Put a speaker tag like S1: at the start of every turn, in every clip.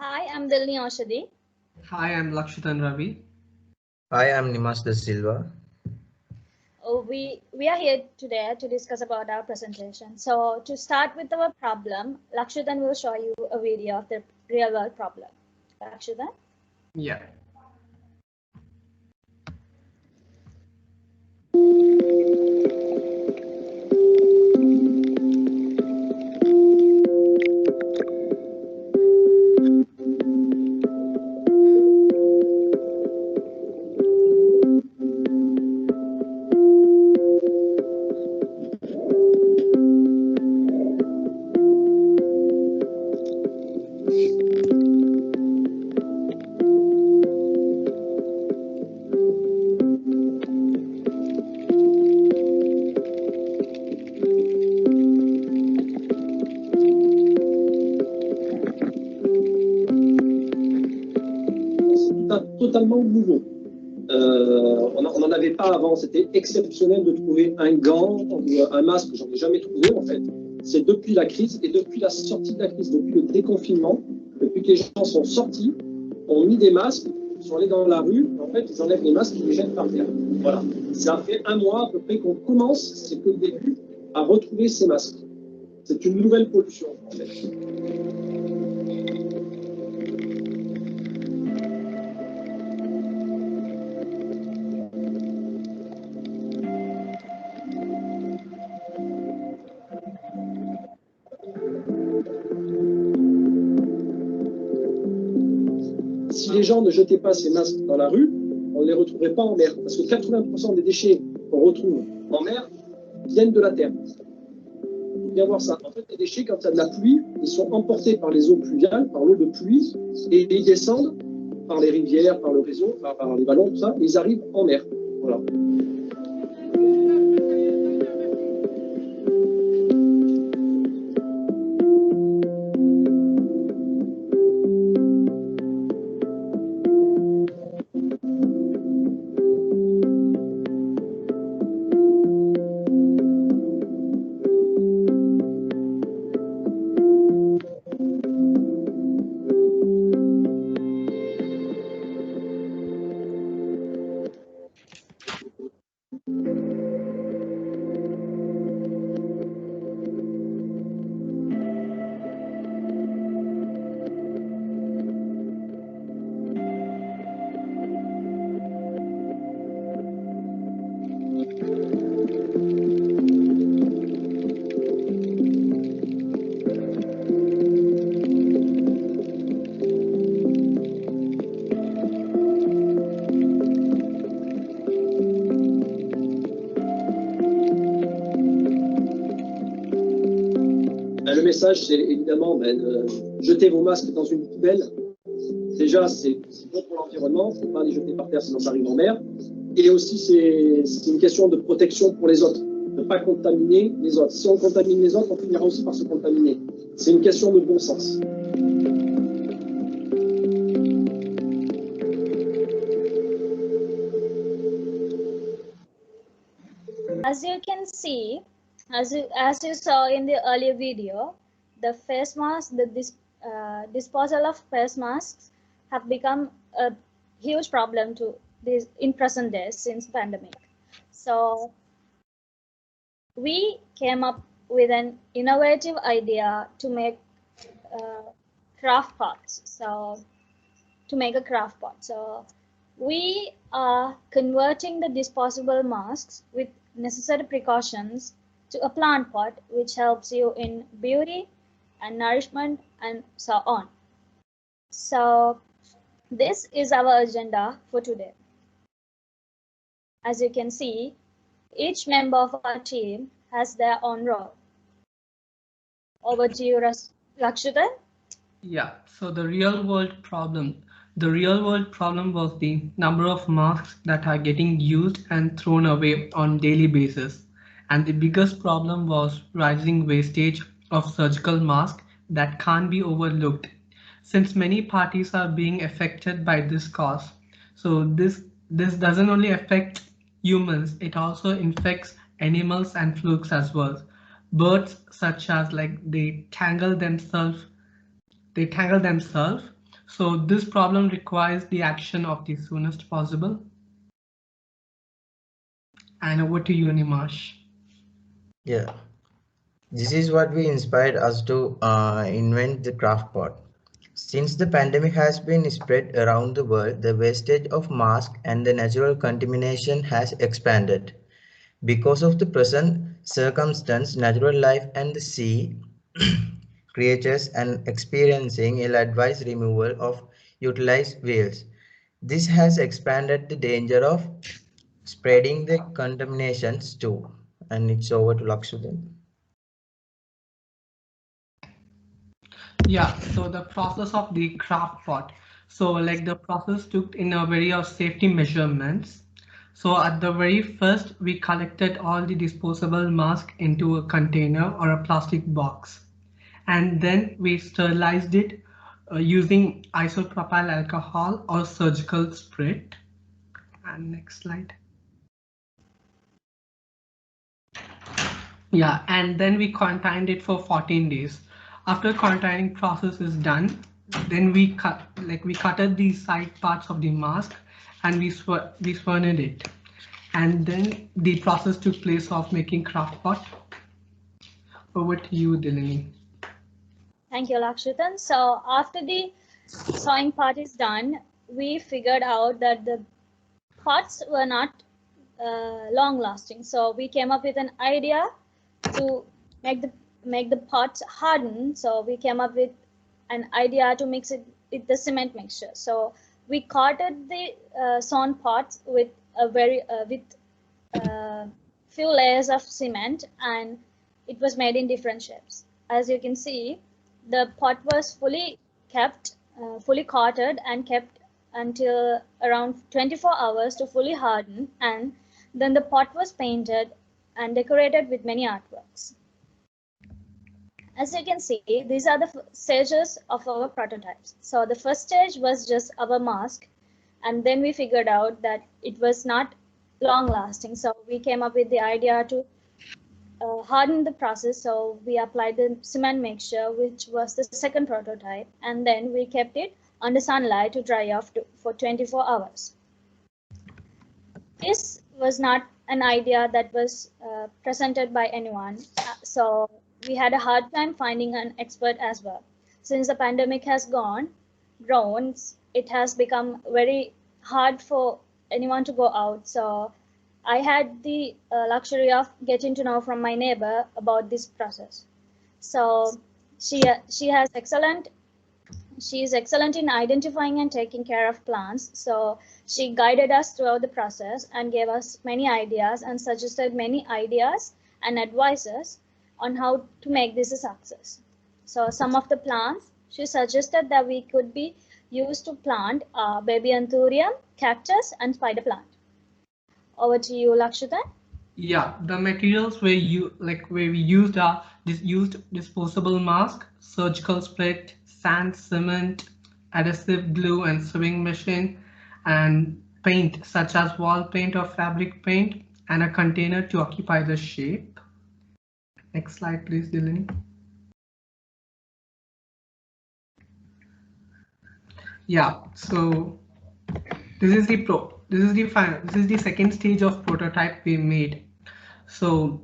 S1: Hi, I'm Dilni Oshadi.
S2: Hi, I'm Lakshitan Ravi.
S3: I am Nimas De Silva.
S1: We are here today to discuss about our presentation. So to start with our problem, Lakshitan will show you a video of the real world problem. Lakshitan?
S2: Yeah.
S4: Totalement nouveau. On n'en avait pas avant, c'était exceptionnel de trouver un gant ou un masque, j'en ai jamais trouvé en fait. C'est depuis la crise et depuis la sortie de la crise, depuis le déconfinement, depuis que les gens sont sortis, ont mis des masques, sont allés dans la rue, en fait ils enlèvent les masques et les jettent par terre. Voilà, ça fait un mois à peu près qu'on commence, c'est que le début, à retrouver ces masques. C'est une nouvelle pollution en fait. Si les gens ne jetaient pas ces masques dans la rue, on ne les retrouverait pas en mer. Parce que 80% des déchets qu'on retrouve en mer viennent de la terre. Il faut bien voir ça. En fait, les déchets, quand il y a de la pluie, ils sont emportés par les eaux pluviales, par l'eau de pluie, et ils descendent par les rivières, par le réseau, par les ballons, tout ça, et ils arrivent en mer. Voilà. Le message, c'est évidemment jeter vos masques dans une poubelle. Déjà, c'est bon pour l'environnement, il ne faut pas les jeter par terre sinon ça arrive en mer. Et aussi, c'est une question de protection pour les autres, de ne pas contaminer les autres. Si on contamine les autres, on finira aussi par se contaminer. C'est une question de bon sens.
S1: As you can see, as you saw in the earlier video, the face mask, the disposal of face masks have become a huge problem to this in present days since pandemic. So we came up with an innovative idea to make craft pots. So to make a craft pot. So we are converting the disposable masks with necessary precautions to a plant pot, which helps you in beauty and nourishment and so on. So this is our agenda for today. As you can see, each member of our team has their own role. Over to you, Lakshitan.
S2: Yeah, so the real world problem was the number of masks that are getting used and thrown away on daily basis. And the biggest problem was rising wastage of surgical masks that can't be overlooked since many parties are being affected by this cause. So this doesn't only affect humans, it also infects animals and flukes as well. Birds such as like they tangle themselves So this problem requires the action of the soonest possible. And over to you, Nimash.
S3: Yeah, this is what we inspired us to invent the craft pot. Since the pandemic has been spread around the world, the wastage of masks and the natural contamination has expanded. Because of the present circumstance, natural life and the sea creatures and experiencing ill advised removal of utilized wheels. This has expanded the danger of spreading the contaminations too. And it's over to Lakshudin.
S2: Yeah, so the process of the craft pot. So like the process took in a very of safety measurements. So at the very first, we collected all the disposable mask into a container or a plastic box. And then we sterilized it using isopropyl alcohol or surgical spirit. And next slide. Yeah, and then we quarantined it for 14 days. After quarantining process is done, then we cutted the side parts of the mask and we swerned it. And then the process took place of making craft pot. Over to you, Delaney.
S1: Thank you, Lakshitan. So after the sewing part is done, we figured out that the pots were not long lasting. So we came up with an idea to make the pots harden. So we came up with an idea to mix it with the cement mixture. So we coated the sewn pots with few layers of cement, and it was made in different shapes. As you can see, the pot was fully coated and kept until around 24 hours to fully harden, and then the pot was painted and decorated with many artworks. As you can see, these are the stages of our prototypes. So the first stage was just our mask, and then we figured out that it was not long lasting. So we came up with the idea to harden the process. So we applied the cement mixture, which was the second prototype, and then we kept it under sunlight to dry off for 24 hours. This was not an idea that was presented by anyone. So we had a hard time finding an expert as well. Since the pandemic has grown, it has become very hard for anyone to go out. So I had the luxury of getting to know from my neighbor about this process. So she has she is excellent in identifying and taking care of plants. So she guided us throughout the process and gave us many ideas and suggested many ideas and advices on how to make this a success. So some of the plants she suggested that we could be used to plant baby anthurium, cactus, and spider plant. Over to you, Lakshita.
S2: Yeah, the materials where we used are used disposable mask, surgical split, sand, cement, adhesive glue, and sewing machine, and paint such as wall paint or fabric paint, and a container to occupy the shape. Next slide, please, Delaney. Yeah, so this is the second stage of prototype we made. So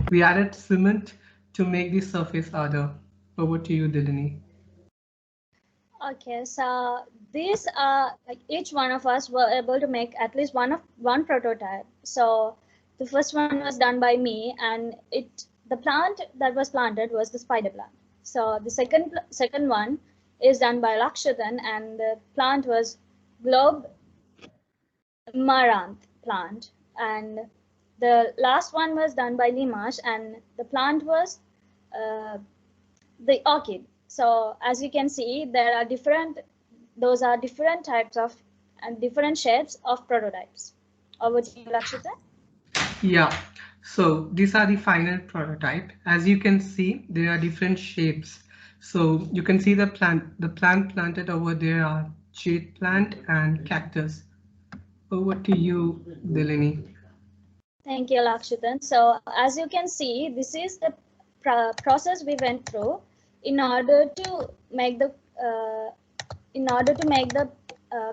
S2: we added cement to make the surface harder. Over to you, Delaney.
S1: Okay, so these are like each one of us were able to make at least one prototype. So the first one was done by me, and the plant that was planted was the spider plant. So the second one is done by Lakshadan, and the plant was globe Maranth plant, and the last one was done by Limash, and the plant was uh, the orchid. So as you can see, those are different types of and different shapes of prototypes. Over to you, Lakshita.
S2: Yeah, so these are the final prototype. As you can see, there are different shapes. So you can see the plant planted over there are jade plant and cactus. Over to you, Delaney.
S1: Thank you, Lakshitan. So as you can see, this is the process we went through in order to make the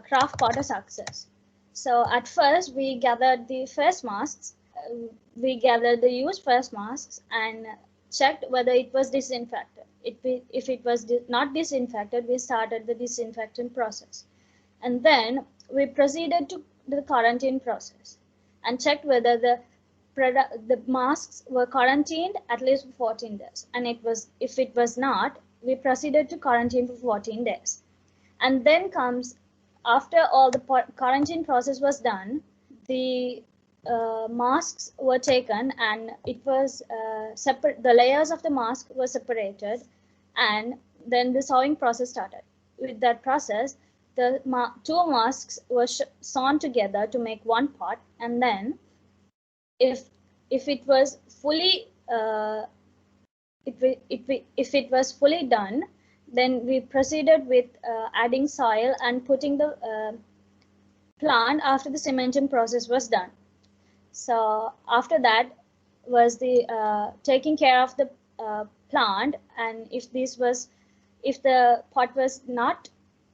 S1: craft pot a success. So at first we gathered the face masks, we gathered the used face masks and checked whether it was disinfected. If it was not disinfected, we started the disinfectant process. And then we proceeded to the quarantine process and checked whether the masks were quarantined at least for 14 days. And if it was not, we proceeded to quarantine for 14 days. And then comes, after all the quarantine process was done, the masks were taken and it was separate. The layers of the mask were separated, and then the sewing process started. With that process, the two masks were sewn together to make one pot, and then if it was fully if it was fully done, then we proceeded with adding soil and putting the plant after the cementing process was done. So after that was the taking care of the plant, and if the pot was not,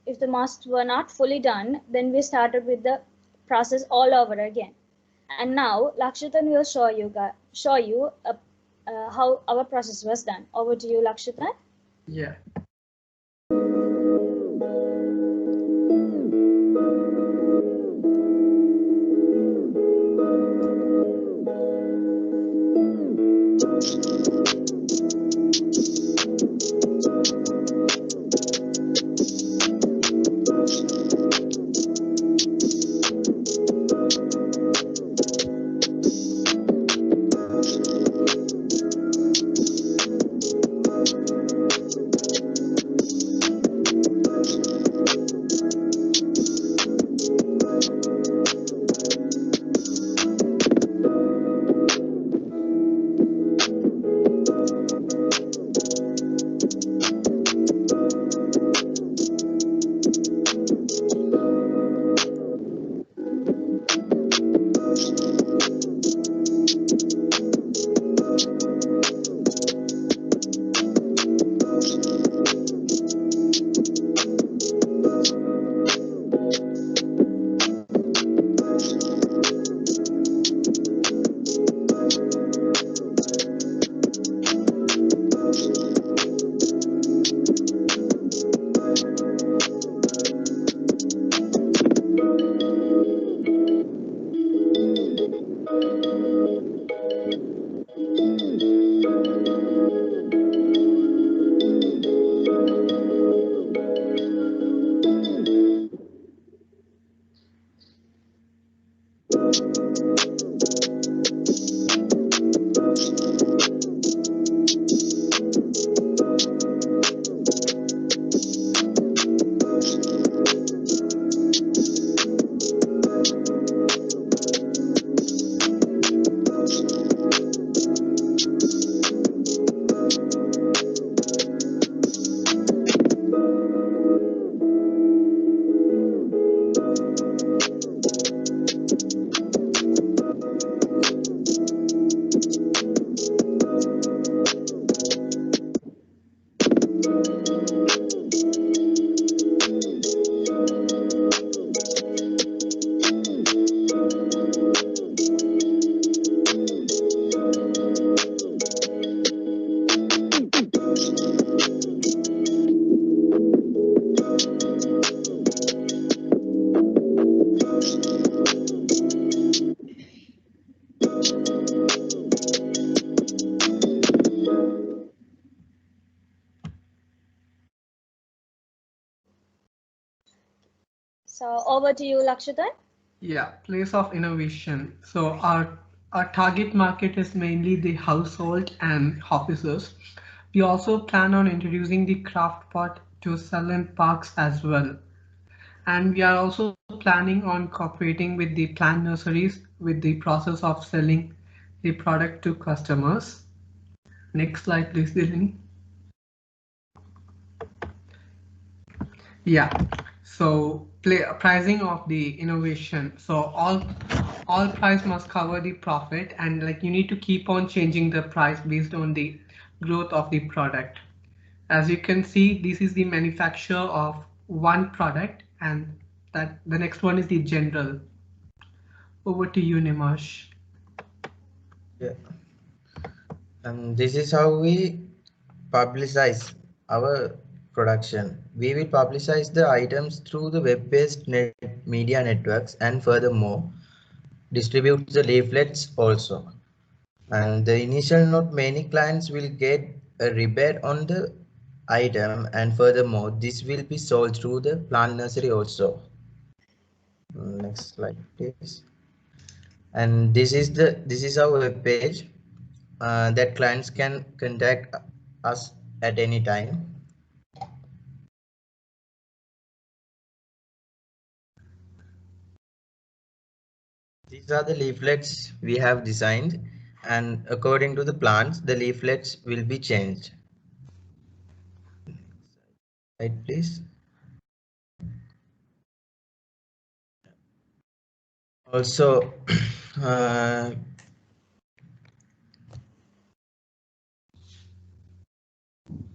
S1: if the masks were not fully done, then we started with the process all over again. And now Lakshitan will show you how our process was done. Over to you, Lakshitan.
S2: Yeah.
S1: So over to you, Lakshitan.
S2: Yeah, place of innovation. So our target market is mainly the household and offices. We also plan on introducing the craft pot to sell in parks as well. And we are also planning on cooperating with the plant nurseries with the process of selling the product to customers. Next slide, please, Dilini. Yeah. So pricing of the innovation. So all price must cover the profit, and like you need to keep on changing the price based on the growth of the product. As you can see, this is the manufacturer of one product, and that the next one is the general. Over to you, Nimash.
S3: Yeah. And this is how we publicize our production. We will publicize the items through the web-based media networks, and furthermore distribute the leaflets also. And the initial note, many clients will get a rebate on the item, and furthermore this will be sold through the plant nursery also. Next slide please. And this is our web page that clients can contact us at any time. These are the leaflets we have designed, and according to the plants the leaflets will be changed. Right please. Also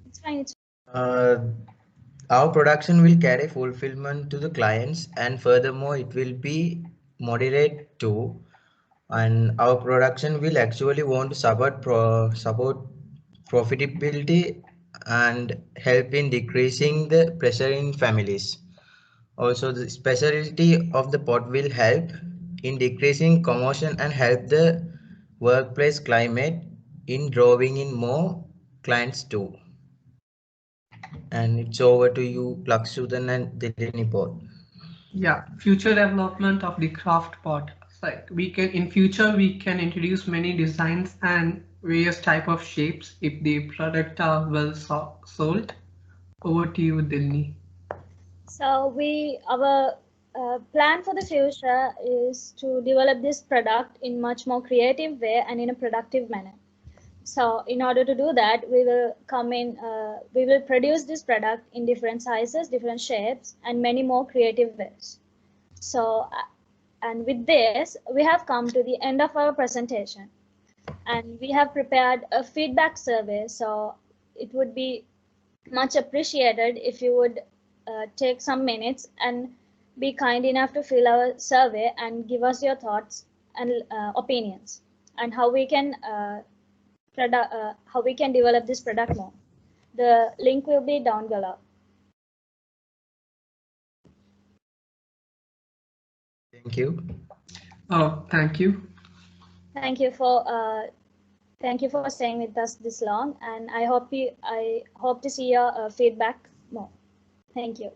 S1: It's fine.
S3: uh, our production will carry fulfillment to the clients, and furthermore it will be moderate too, and our production will actually want to support profitability and help in decreasing the pressure in families. Also the specialty of the pot will help in decreasing commotion and help the workplace climate in drawing in more clients too. And it's over to you, Laksudan and Delinipot.
S2: Yeah, future development of the craft pot. So in future we can introduce many designs and various type of shapes if the product are well sold. Over to you, Dilni.
S1: So our plan for the future is to develop this product in much more creative way and in a productive manner. So in order to do that, we will produce this product in different sizes, different shapes, and many more creative ways. So, and with this, we have come to the end of our presentation, and we have prepared a feedback survey. So it would be much appreciated if you would take some minutes and be kind enough to fill our survey and give us your thoughts and opinions and how we can develop this product more. The link will be down below.
S3: Thank you.
S2: Oh, thank you.
S1: Thank you for staying with us this long, and I hope to see your feedback more. Thank you.